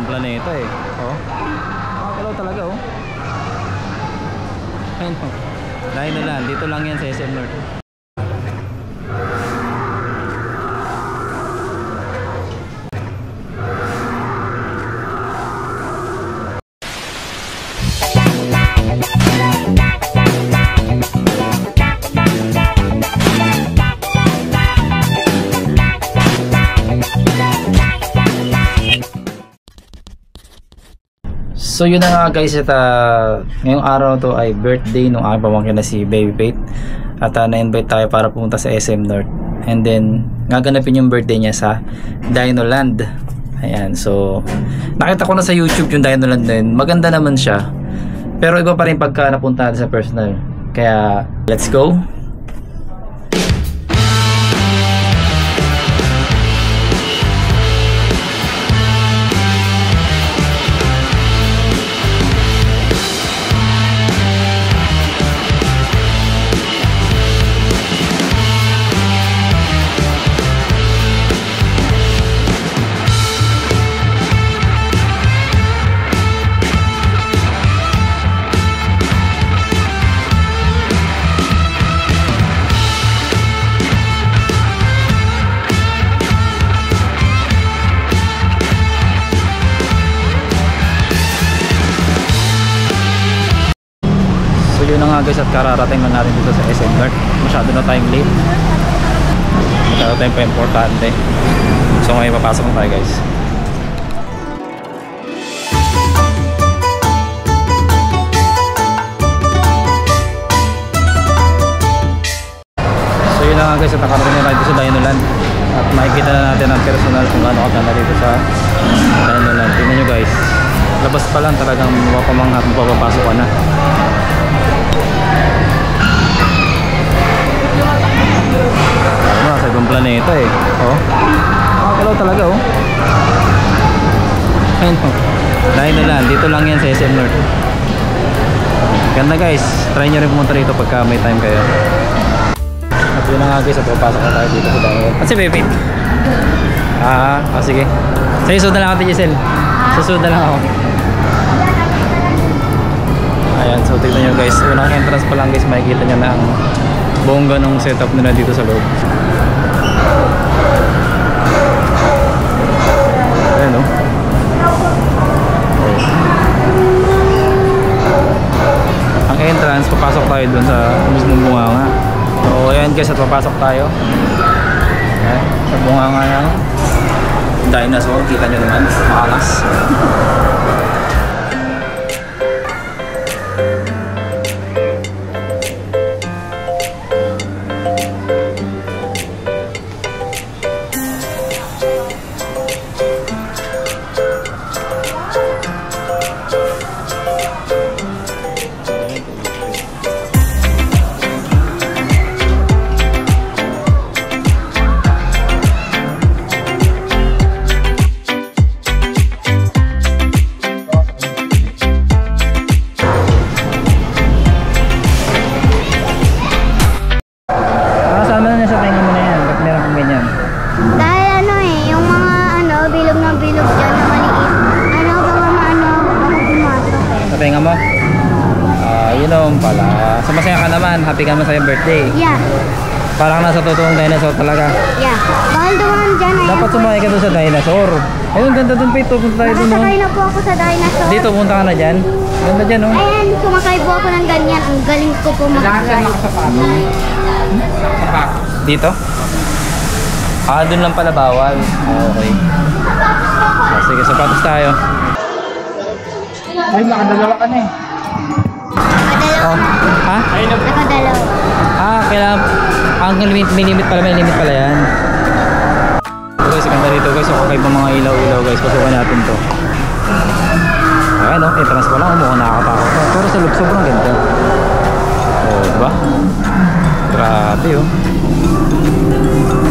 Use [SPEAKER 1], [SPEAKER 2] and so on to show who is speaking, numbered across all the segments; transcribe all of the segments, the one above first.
[SPEAKER 1] ibang planeta eh. Oh. Hello talaga oh. Ayun po. Dahil na lang, dito lang yan sa SM North. So yun na nga guys, at ngayong araw to ay birthday nung aking pamangkin na si Baby Faith. At na-invite tayo para pumunta sa SM North. And then gaganapin yung birthday niya sa Dinoland. Ayan, so nakita ko na sa YouTube yung Dinoland na yun. Maganda naman siya, pero iba pa rin pagka napunta natin sa personal. Kaya let's go. Yun na nga guys, at kararating na natin dito sa SM North. Masyado na tayong late. Masyado tayong pa-importante. So ngayon papasok na tayo guys. So yun na nga guys, at nakarating na tayo dito sa Dinoland. At makikita na natin ang personal kung gaano kaganda dito sa Dinoland. Tingnan nyo guys, labas pa lang talagang mapapamangha kung papapasok ka na. Sa ibang planeta eh. Oh. Hello talaga oh. Ayun po. Dahil na lang, dito lang yan sa SM North. Ganda guys, try nyo rin pumunta rito pagka may time kayo. At yun na nga guys, at papasok na tayo dito sa Dinoland. At si Baby? Sige. Sige, susunod na lang ako, Giselle. Susunod na lang ako. Ayan, so tignan nyo guys, unang entrance pa lang guys, makikita nyo na ang bongga ng setup nila dito sa loob. Ayan o. Ang entrance, papasok tayo dun sa mismong bunganga. So ayan guys, at papasok tayo. Ayan, sa bunganga ng dinosaur, kita nyo naman, makalas. Patinga mo? Yun naman pala. So masaya ka naman, happy ka naman sa iyong birthday.
[SPEAKER 2] Yeah.
[SPEAKER 1] Parang nasa totoong dinosaur talaga.
[SPEAKER 2] Yeah. Bahal dumaan dyan ay
[SPEAKER 1] dapat sumakay ka doon sa dinosaur. Ayun, ganda doon Pito. Punta tayo doon.
[SPEAKER 2] Nakasakay na po ako sa dinosaur.
[SPEAKER 1] Dito, punta ka na dyan. Ganda dyan oh.
[SPEAKER 2] Ayan, sumakay po ako ng ganyan. Ang galing ko po mag-drive.
[SPEAKER 1] Dito? Doon lang pala bawal. Okay. Sige, sapatos tayo. Ay, nakadalawa ka na eh.
[SPEAKER 2] Nakadalawa.
[SPEAKER 1] Ha?
[SPEAKER 2] Nakadalawa.
[SPEAKER 1] Kailangan ang limit pala yan. So guys, ganda rito guys. So kakaiba mga ilaw-ilaw guys. Pasukan natin to. Ayan o, entrance pa lang. Mukhang nakakatakot. Pero sa loob sobrang ganda. Diba? Grabe oh.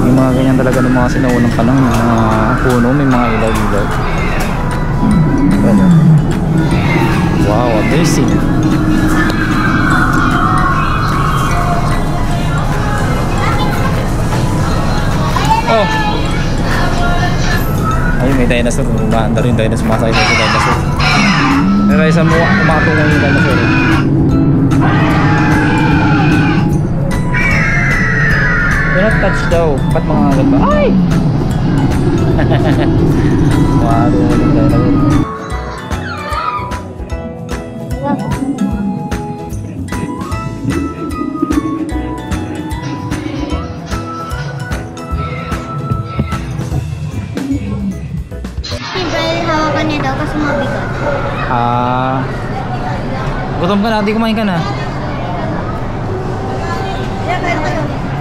[SPEAKER 1] Yung mga ganyan talaga ng mga sinaunang panahon. Yung mga puno, may mga ilaw-ilaw. Ayan o. Wow, amazing. Oh. Ayun Ayun, may dinosaur. Umaandar yung dinosaur. Sumasakay sa dinosaur. Pero isang umatungo yung dinosaur. Do not touch daw. Ba't mga agad ba? Ay! Umatungo yung dinosaur.
[SPEAKER 2] Hawakan niya daw kasi mabigat.
[SPEAKER 1] Gutom ka na, di kumain ka na.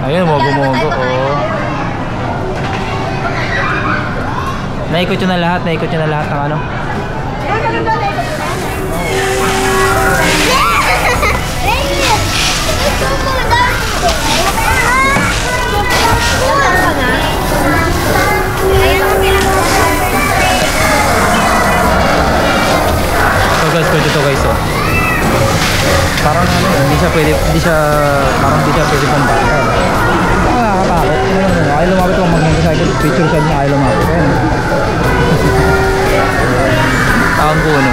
[SPEAKER 1] Ayun, mogo-mogo. Oh. Naikot yun na lahat ng ano. So guys, pwede to guys, oh. Parang ano, hindi siya pwede pang bata. Nakakatakot. Ayaw lumapit kung mag-motorcycle, picture shot niya, ayaw lumapit. Taong puno.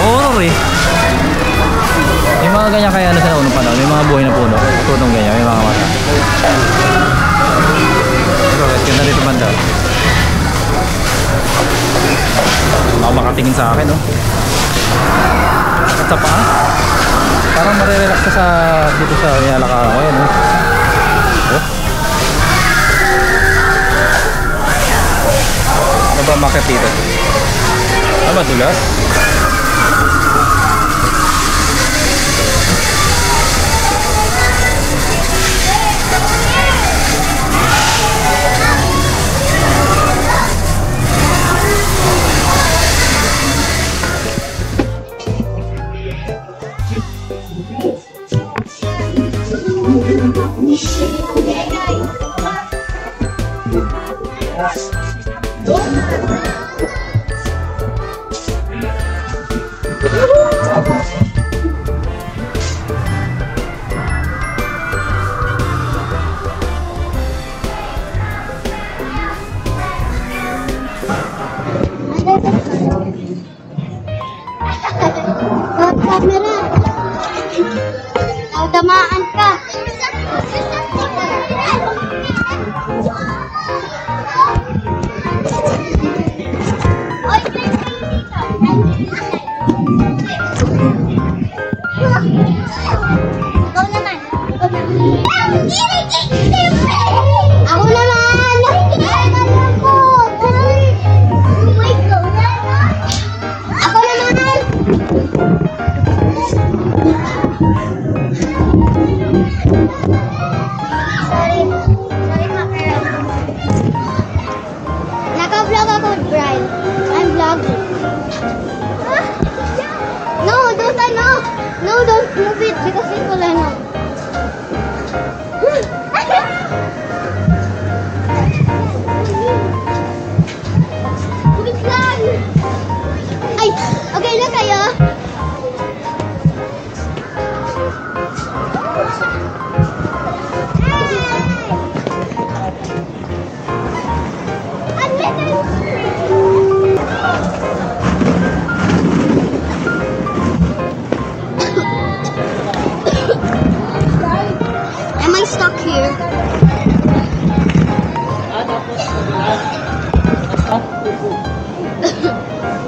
[SPEAKER 1] Oo, eh. May mga ganyan kaya ano sa unong panahon, may mga buhay na puno. Punong ganyan, may mga mata. So guys, ganda rito banda. Baka makatingin sa akin, oh. At sa paa parang marirelax ka sa dito sa nilalakaran ko, yan, oh. Oh. Ano ba makit dito? Ano ba, dulas?
[SPEAKER 2] Camera. Tamaan ka. Ikaw naman. Ako naman. Ako naman. Sorry, Makara. Naka-vlog ako, Brian. I'm vlogging. No, don't ano. No, don't move it because it will ano. Wait lang. Ay, okay na kayo? Am I stuck here?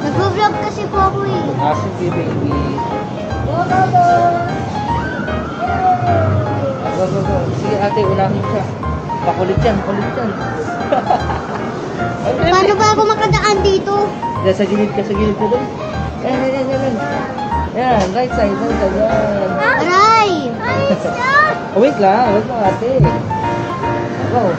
[SPEAKER 2] Nag-vlog kasi po ako eh.
[SPEAKER 1] Sige, baby.
[SPEAKER 2] Go, go, go.
[SPEAKER 1] Go, go, go. Sige, ate, unahin siya. Pakulit yan, pakulit yan.
[SPEAKER 2] Paano ba ako makadaan dito?
[SPEAKER 1] Yan, sa gilid ka doon. Yan. Yan, right side, yan.
[SPEAKER 2] Aray! Ay, stop!
[SPEAKER 1] Oh, wait lang ate. Go.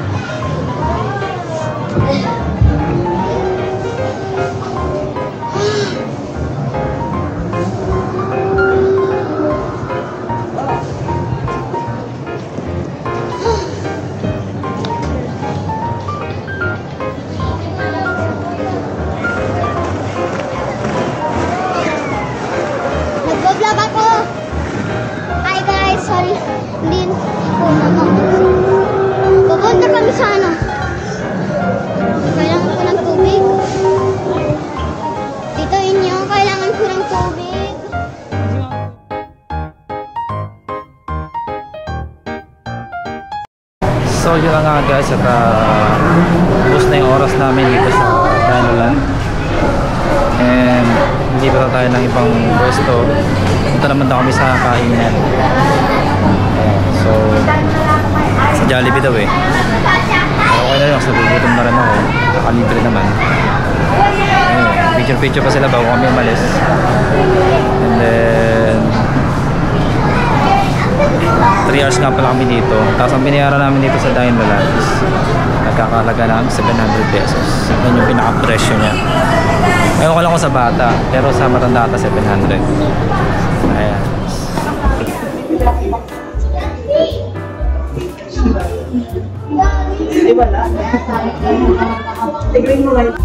[SPEAKER 2] Nag-vlog ako! Hi guys! Sorry, hindi po naman. Pupunta kami sa
[SPEAKER 1] So yun lang nga guys, at ubos na yung oras namin dito sa Dinoland. And hindi pa tayo ng ibang pwesto. Punta naman daw kami sa kainan. So sa Jollibee daw eh. Okay na yun, nagugutom na rin ako. Nakalibre naman. Picture pa sila bago kami umalis. And then 3 hours nga pala kami dito. Tapos ang binayaran namin dito sa Dinoland is nagkakalaga ng 700 pesos. Yan yung pinaka-presyo niya. Ewan ko lang kung sa bata, pero sa matanda ata 700. Ayan.
[SPEAKER 3] Tignan mo lang.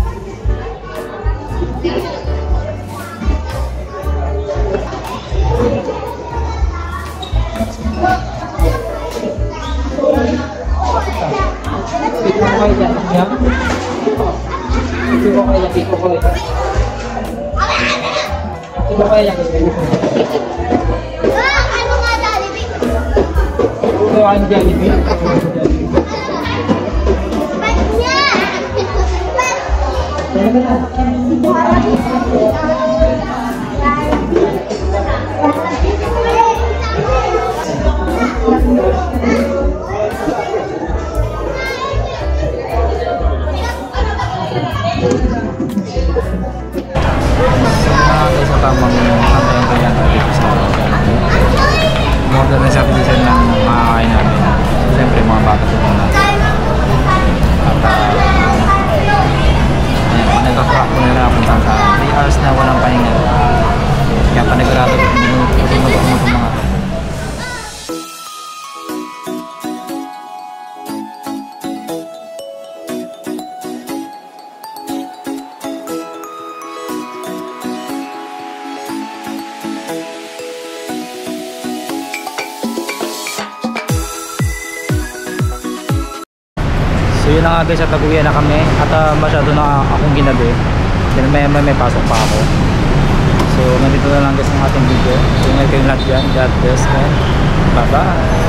[SPEAKER 2] Ano nga Jollibee? Ba't niya?
[SPEAKER 1] Guys, ang tamang santayan ko yan dito sa order na sa pilisan ng makakain namin. So, siyempre mga bata po muna. At ayan, nagka-crack ko nila kung saan saan. 3 hours na walang pahinga. Kaya panigurado ko hindi mo mga to. So yun na nga guys, at taguyan na kami at masyado na akong ginabi dahil may pasok pa ako. So nandito na lang guys ang ating video. So ingat kayong lahat dyan. God bless and bye bye.